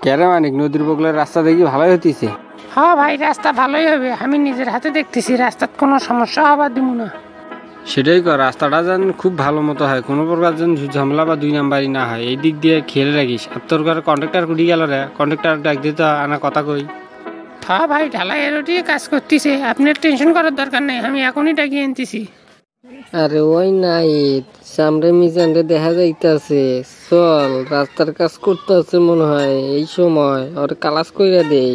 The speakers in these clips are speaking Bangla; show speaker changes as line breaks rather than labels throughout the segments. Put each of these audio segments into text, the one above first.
কেরে মানিক, নদীর বগলের রাস্তা দেখি ভালোই হতিছে।
হ্যাঁ ভাই, রাস্তা ভালোই হবে, আমি নিজের হাতে দেখতেছি, রাস্তার কোনো সমস্যা হবার দিব না।
সেটাই কর, রাস্তাটা যেন খুব ভালো মতো হয়, কোনো প্রকার যেন ঝামেলা বা 2 নাম্বারই না হয়, এই দিক দিয়ে খেয়াল রাখিস। আর তোর ঘরে কন্ট্রাক্টর কুড়ি গেল রে, কন্ট্রাক্টর ডাক দিতে আনা কথা কই।
হ্যাঁ ভাই, ঢালাইয়ের দিয়ে কাজ করতেছে, আপনার টেনশন করার দরকার নেই, আমি এখনই ডাকিয়ে আনতেছি।
আরে ওই নাই, সামনে মিজানরে দেখা যাইতাছে। চল, রাস্তার কাজ করতেছে মনে হয়, এই সময় ওর কালাস কইরা দেই।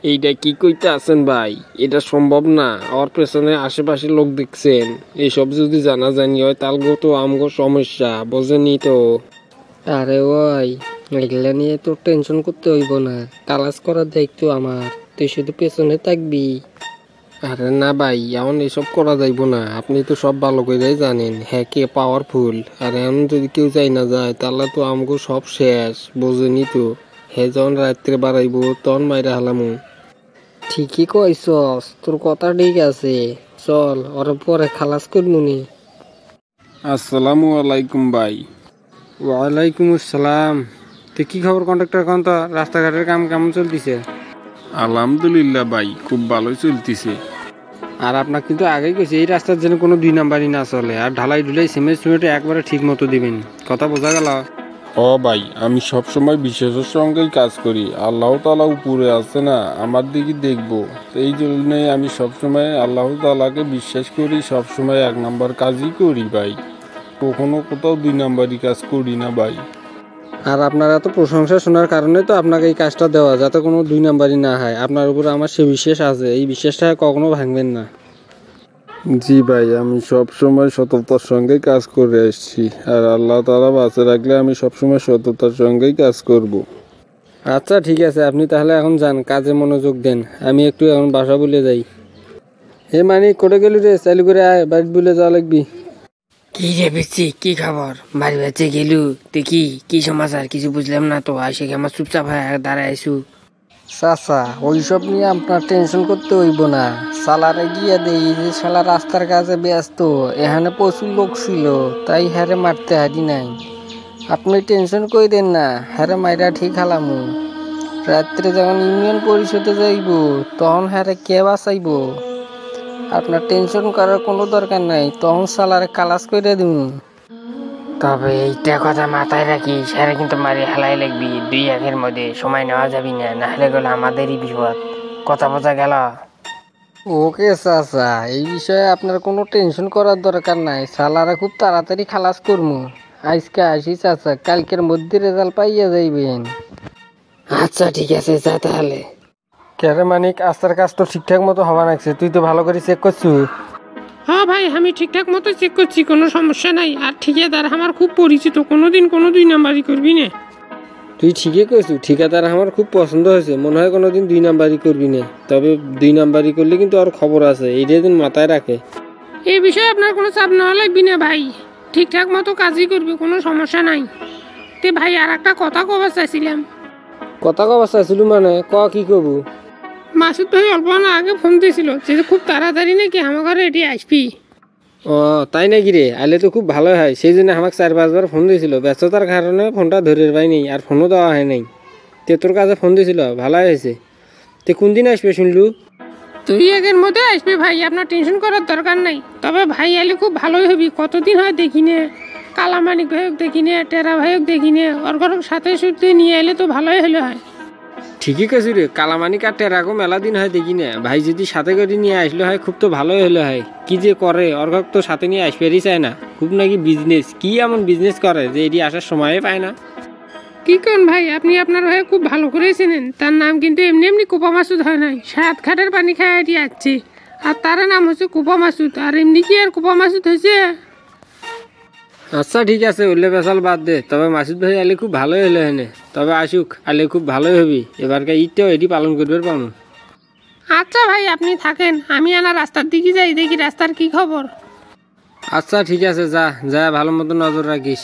এইটা কি কইতে আছেন ভাই? এটা সম্ভব না। ওর পেছনে আশেপাশে লোক দেখছেন, এইসব যদি জানা জানি হয় তাহলে তো আমগো সমস্যা, বোঝেনি তো।
আরে ওই, এগুলা নিয়ে তোর টেনশন করতে হইব না, কালাস করার দায়িত্ব আমার, তুই শুধু পেছনে থাকবি।
আরে না ভাই, এমন এসব করা যাইব না, আপনি তো সব ভালো করেই জানেন হ্যাঁ কে পাওয়ারফুল। আর এমন যদি কেউ যাই না যায় তাহলে তো আমগো সব শেষ, বোঝেনি তো। হ্যাঁ, যখন রাত্রে বাড়াইব তখন মাইরা হালামু।
ঠিকই কইছস, তোর কথা ঠিক আছে, চল ওর পরে খালাস করবনি।
আসসালামু আলাইকুম ভাই।
ওয়ালাইকুম আসসালাম। তো কি খবর কন্ট্রাক্টর, এখন তো রাস্তাঘাটের কাম কেমন চলতেছে?
আলহামদুলিল্লাহ ভাই, খুব ভালোই চলতেছে।
আর আপনার কিন্তু আগেই কইছি এই রাস্তার যেন কোনো 2 নাম্বারই না চলে, আর ঢালাই সিমেন্ট একবারে ঠিক মতো দিবেন, কথা বোঝা গেল?
ও ভাই, আমি সব সময় বিশ্বাসের সঙ্গেই কাজ করি। আল্লাহ তাআলা উপরে আছে না, আমার দিকে দেখবো। এই জন্যই আমি সবসময় আল্লাহ তাআলাকে বিশ্বাস করি, সবসময় 1 নাম্বার কাজই করি ভাই, কখনো কোথাও 2 নাম্বারই কাজ করি না ভাই।
আর আপনার এত প্রশংসা শোনার কারণে তো আপনাকে এই কাজটা দেওয়া, যাতে কোনো 2 নাম্বারই না হয়। আপনার উপরে আমার সে বিশ্বাস আছে, এই বিশ্বাসটা কখনো ভাঙবেন না।
জি ভাই, আমি সব সময় সততার সঙ্গেই কাজ করে আসছি, আর আল্লাহ তাআলা বাঁচে রাখলে আমি সবসময় সততার সঙ্গেই কাজ করব।
আচ্ছা ঠিক আছে, আপনি তাহলে এখন যান, কাজে মনোযোগ দেন, আমি একটু এখন বাসা বলে যাই। হে মানিক, করে গেলি রে, চালু করে আয়, বাড়ি বলে যাওয়া লাগবি।
কি রে বেচি, কি খবর? বাড়ি বাচ্চা গেলু দেখি, কি সমাচার কিছু বুঝলাম না তো, আসে আমার চুপচাপ হয়ে দাঁড়ায় আইসু।
চাচা, ওইসব নিয়ে আপনার টেনশন করতে হইব না, সালারে গিয়া দেই যে শালা রাস্তার কাজে ব্যস্ত, এখানে প্রচুর লোক ছিল, তাই হ্যারে মারতে হারি নাই। আপনি টেনশন কইরেন না, হ্যারে মাইরা ঠিক হালামু। রাত্রে যখন ইউনিয়ন পরিষদে যাইব তখন হ্যারে কে বাঁচাইব? আপনার টেনশন করার কোনো দরকার নাই, তখন সালারে কালাস কইরা দিন।
তবে এইটা কথা মাথায় রাখি, স্যারে কিন্তু মারি হেলাই লাগবি, 2-1 মধ্যে সময় নেওয়া যাবি না, না হলে গেলে আমাদেরই বিপদ, কথা বোঝা গেল?
ওকে চাচা, এই বিষয়ে আপনার কোনো টেনশন করার দরকার নাই, সালারে খুব তাড়াতাড়ি খালাস করবো। আজকে আসি চাচা, কালকের মধ্যে রেজাল্ট পাইয়া যাইবেন।
আচ্ছা ঠিক আছে, যা তাহলে।
কেরে মানিক, আস্তার কাজ তো ঠিকঠাক মতো হওয়া লাগছে, তুই তো ভালো করে চেক করছু?
হ্যাঁ ভাই, আমি ঠিকঠাক মতো চেক করছি, কোনো সমস্যা নাই। আর ঠিকাদার আমার খুব পরিচিত, কোনোদিন কোনো 2 নাম্বারই করবি না।
তুই ঠিকই কইছু, ঠিকাদার আমার খুব পছন্দ হয়েছে, মনে হয় কোনোদিন 2 নাম্বারই করবি না। তবে 2 নাম্বারই করলে কিন্তু আর খবর আছে, এইটা দিন মাথায় রাখে।
এই বিষয়ে আপনার কোনো চাপ নেওয়া লাগবি না ভাই, ঠিকঠাক মতো কাজই করবি, কোনো সমস্যা নাই। তে ভাই, আর একটা কথা কবার চাইছিলাম।
কথা কবার চাইছিলু মানে, কি কবু?
মাসুদ ভাই অল্প না আগে ফোন দিয়েছিল যে খুব তাড়াতাড়ি নাকি আমার ঘরে এটি আসবি।
ও তাই নাকি রে, আইলে তো খুব ভালো হয়, সেই জন্য আমাকে 4-5 বার ফোন দিয়েছিল, ব্যস্ততার কারণে ফোনটা ধরে পাইনি, আর ফোনও দেওয়া হয় নাই। তে তোর কাছে ফোন দিয়েছিল, ভালোই হয়েছে। তে কোন দিন আসবে শুনলু?
2-1 মধ্যে আসবে ভাই, আপনার টেনশন করার দরকার নাই। তবে ভাই এলে খুব ভালোই হবি, কতদিন হয় দেখি নে, কালামানিক ভাইক দেখি নে, টেরা ভাইক দেখি নে, ওর ঘর সাথে সুদ্ধে নিয়ে এলে তো ভালোই হলে হয়।
ঠিকই কেছি রে, কালামানি আর টেরাকো মেলা দিন হয় দেখি না, ভাই যদি সাথে করে নিয়ে আসলে হয় খুব তো ভালোই হলে হয়। কি যে করে, ওর ঘর তো সাথে নিয়ে আসবেরই চায় না, খুব নাকি বিজনেস, কি এমন বিজনেস করে যে এটি আসার সময় পায় না।
কি করেন ভাই, আপনি আপনার ভাই খুব ভালো করে চেনেন, তার নাম কিন্তু এমনি এমনি কুপা মাসুদ হয় নাই, 7 ঘাটের পানি খায় এটি আসছে, আর তার নাম হচ্ছে কুপা মাসুদ, আর এমনি কি আর কুপা মাসুদ হয়েছে?
আচ্ছা ঠিক আছে, উল্লে পেশাল বাদ দে, তবে মাসুদ ভাই আলে খুব ভালোই হলো হেনে, তবে আসুক, আলে খুব ভালোই হবি, এবারকে ঈদটাও এটি পালন করবে পাবো।
আচ্ছা ভাই, আপনি থাকেন, আমি আনা রাস্তার দিকে যাই, দেখি রাস্তার কি খবর।
আচ্ছা ঠিক আছে, যা যা ভালো মতো নজর রাখিস।